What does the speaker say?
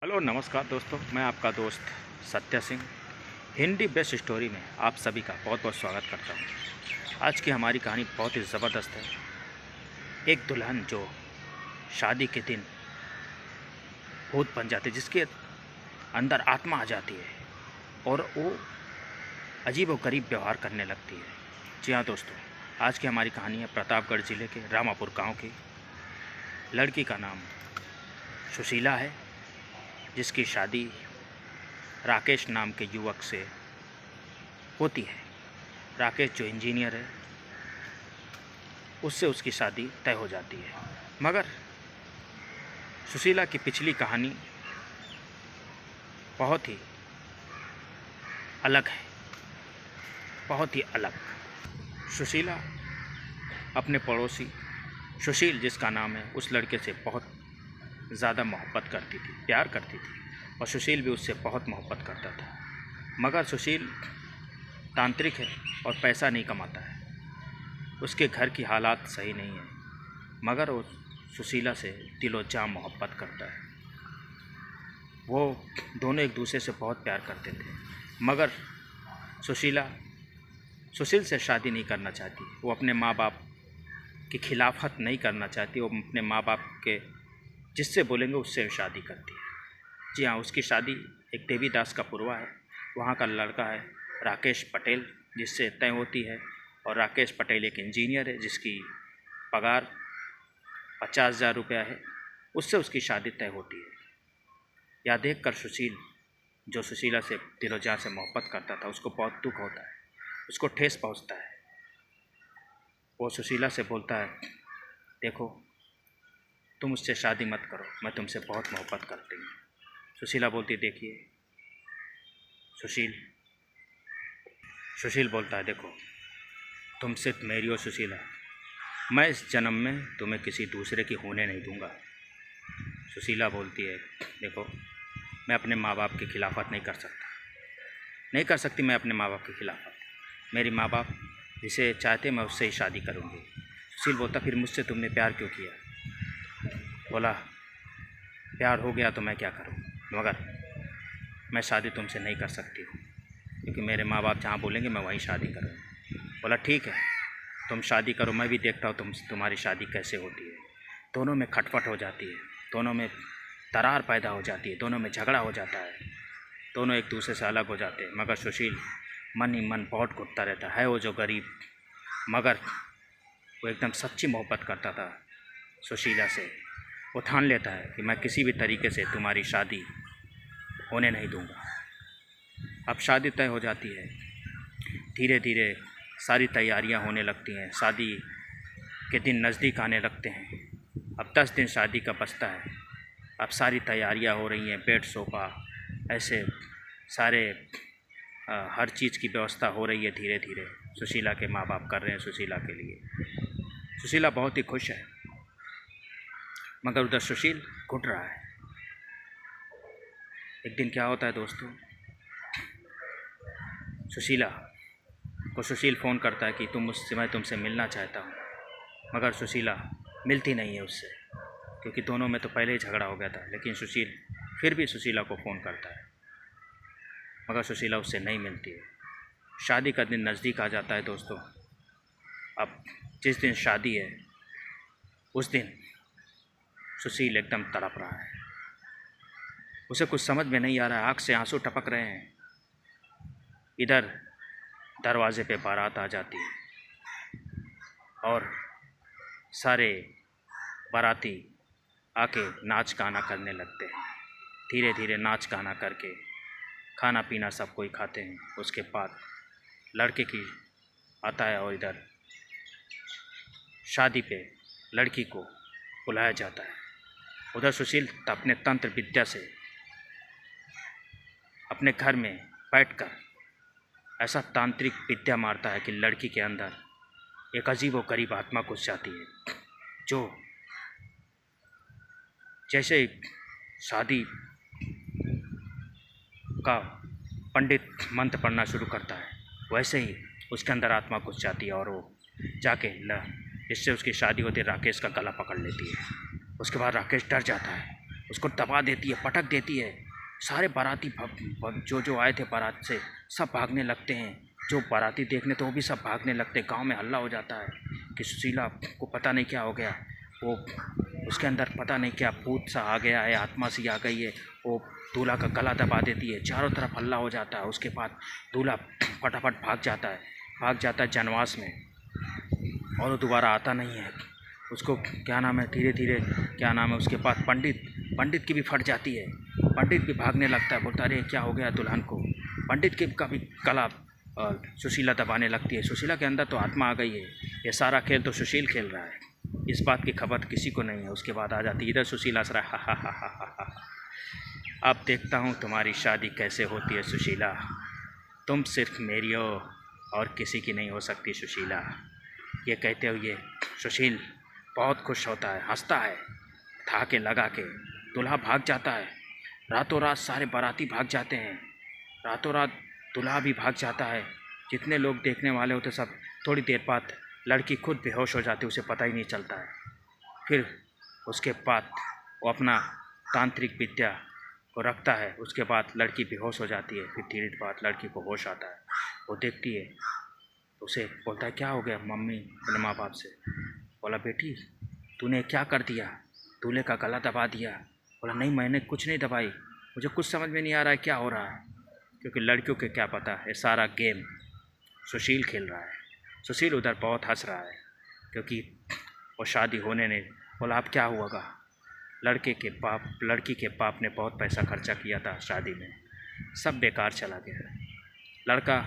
Hello नमस्कार दोस्तों, मैं आपका दोस्त सत्य सिंह हिंदी बेस्ट स्टोरी में आप सभी का बहुत बहुत स्वागत करता हूँ। आज की हमारी कहानी बहुत ही ज़बरदस्त है। एक दुल्हन जो शादी के दिन भूत बन जाती है, जिसके अंदर आत्मा आ जाती है और वो अजीब और गरीब व्यवहार करने लगती है। जी हाँ दोस्तों, आज की हमारी कहानी है प्रतापगढ़ ज़िले के रामापुर गाँव की। लड़की का नाम सुशीला है, जिसकी शादी राकेश नाम के युवक से होती है। राकेश जो इंजीनियर है, उससे उसकी शादी तय हो जाती है। मगर सुशीला की पिछली कहानी बहुत ही अलग है, बहुत ही अलग। सुशीला अपने पड़ोसी सुशील, जिसका नाम है, उस लड़के से बहुत ज़्यादा मोहब्बत करती थी, प्यार करती थी, और सुशील भी उससे बहुत मोहब्बत करता था। मगर सुशील तांत्रिक है और पैसा नहीं कमाता है, उसके घर की हालात सही नहीं है, मगर वो सुशीला से दिलो जान मोहब्बत करता है। वो दोनों एक दूसरे से बहुत प्यार करते थे, मगर सुशीला सुशील से शादी नहीं करना चाहती। वो अपने माँ बाप की खिलाफत नहीं करना चाहती। वो अपने माँ बाप के जिससे बोलेंगे उससे शादी करती है। जी हाँ, उसकी शादी एक देवीदास का पुरवा है, वहाँ का लड़का है राकेश पटेल, जिससे तय होती है। और राकेश पटेल एक इंजीनियर है, जिसकी पगार 50,000 रुपया है, उससे उसकी शादी तय होती है। यह देखकर सुशील, जो सुशीला से दिलो जान से मोहब्बत करता था, उसको बहुत दुख होता है, उसको ठेस पहुँचता है। वो सुशीला से बोलता है, देखो तुम मुझसे शादी मत करो, मैं तुमसे बहुत मोहब्बत करती हूँ। सुशीला बोलती, देखिए सुशील बोलता है, देखो तुम सिर्फ मेरी हो सुशीला, मैं इस जन्म में तुम्हें किसी दूसरे की होने नहीं दूंगा। सुशीला बोलती है, देखो मैं अपने माँ बाप की खिलाफत नहीं कर सकती मैं अपने माँ बाप की खिलाफत। मेरी माँ बाप जिसे चाहते मैं उससे ही शादी करूँगी। सुशील बोलता, फिर मुझसे तुमने प्यार क्यों किया? बोला, प्यार हो गया तो मैं क्या करूँ, मगर मैं शादी तुमसे नहीं कर सकती हूँ, क्योंकि मेरे माँ बाप जहाँ बोलेंगे मैं वहीं शादी करूँगी। बोला, ठीक है तुम शादी करो, मैं भी देखता हूँ तुम्हारी शादी कैसे होती है। दोनों में खटपट हो जाती है, दोनों में दरार पैदा हो जाती है, दोनों में झगड़ा हो जाता है, दोनों एक दूसरे से अलग हो जाते हैं। मगर सुशील मन ही मन बहुत घुटता रहता है, वो जो गरीब, मगर वो एकदम सच्ची मोहब्बत करता था सुशीला से। वो ठान लेता है कि मैं किसी भी तरीके से तुम्हारी शादी होने नहीं दूंगा। अब शादी तय हो जाती है। धीरे धीरे सारी तैयारियां होने लगती हैं, शादी के दिन नज़दीक आने लगते हैं। अब 10 दिन शादी का बचता है। अब सारी तैयारियां हो रही हैं, बेड सोफ़ा ऐसे सारे हर चीज़ की व्यवस्था हो रही है। धीरे धीरे सुशीला के माँ बाप कर रहे हैं सुशीला के लिए। सुशीला बहुत ही खुश है, मगर उधर सुशील घुट रहा है। एक दिन क्या होता है दोस्तों, सुशीला को सुशील फ़ोन करता है कि मैं तुमसे मिलना चाहता हूँ, मगर सुशीला मिलती नहीं है उससे, क्योंकि दोनों में तो पहले ही झगड़ा हो गया था। लेकिन सुशील फिर भी सुशीला को फ़ोन करता है, मगर सुशीला उससे नहीं मिलती है। शादी का दिन नज़दीक आ जाता है दोस्तों। अब जिस दिन शादी है उस दिन सुशील एकदम तड़प रहा है, उसे कुछ समझ में नहीं आ रहा है, आँख से आंसू टपक रहे हैं। इधर दरवाजे पे बारात आ जाती है और सारे बाराती आके नाच गाना करने लगते हैं। धीरे धीरे नाच गाना करके खाना पीना सब कोई खाते हैं। उसके बाद लड़के की आता है और इधर शादी पे लड़की को बुलाया जाता है। उधर सुशील अपने तंत्र विद्या से अपने घर में बैठकर ऐसा तांत्रिक विद्या मारता है कि लड़की के अंदर एक अजीब व गरीब आत्मा घुस जाती है, जो जैसे शादी का पंडित मंत्र पढ़ना शुरू करता है, वैसे ही उसके अंदर आत्मा घुस जाती है और वो जाके जिससे उसकी शादी होती है राकेश का गला पकड़ लेती है। उसके बाद राकेश डर जाता है उसको दबा देती है, पटक देती है। सारे बाराती जो आए थे बारात से सब भागने लगते हैं। जो बाराती देखने तो वो भी सब भागने लगते हैं। गांव में हल्ला हो जाता है कि सुशीला को पता नहीं क्या हो गया, वो उसके अंदर पता नहीं क्या भूत सा आ गया है, आत्मा सी आ गई है। वो दूल्हा का गला दबा देती है। चारों तरफ हल्ला हो जाता है। उसके बाद दूल्हा फटाफट भाग जाता है जनवास में, और वो दोबारा आता नहीं है। उसको क्या नाम है, धीरे धीरे क्या नाम है, उसके बाद पंडित की भी फट जाती है। पंडित भी भागने लगता है, बोलता अरे क्या हो गया दुल्हन को। पंडित के का भी गला सुशीला दबाने लगती है। सुशीला के अंदर तो आत्मा आ गई है। ये सारा खेल तो सुशील खेल रहा है, इस बात की खबर किसी को नहीं है। उसके बाद आ जाती इधर सुशीला सरा, हा हा हा हा हा हा। अब देखता हूँ तुम्हारी शादी कैसे होती है सुशीला। तुम सिर्फ मेरी हो और किसी की नहीं हो सकती सुशीला। ये कहते हुए सुशील बहुत खुश होता है, हंसता है, ठहाके लगा के। दूल्हा भाग जाता है। रातों रात सारे बाराती भाग जाते हैं। रातों रात दूल्हा भी भाग जाता है। जितने लोग देखने वाले होते सब। थोड़ी देर बाद लड़की खुद बेहोश हो जाती है, उसे पता ही नहीं चलता है। फिर उसके बाद वो अपना तांत्रिक विद्या को रखता है। उसके बाद लड़की बेहोश हो जाती है। फिर धीरे बाद लड़की को होश आता है। वो देखती है, उसे बोलता है क्या हो गया मम्मी, अपने माँ बाप से। बोला बेटी तूने क्या कर दिया, दूल्हे का गला दबा दिया। बोला नहीं मैंने कुछ नहीं दबाई, मुझे कुछ समझ में नहीं आ रहा है क्या हो रहा है। क्योंकि लड़कियों के क्या पता है, सारा गेम सुशील खेल रहा है। सुशील उधर बहुत हंस रहा है क्योंकि वो शादी होने नहीं। बोला अब क्या हुआ, लड़की के बाप ने बहुत पैसा खर्चा किया था शादी में, सब बेकार चला गया। लड़का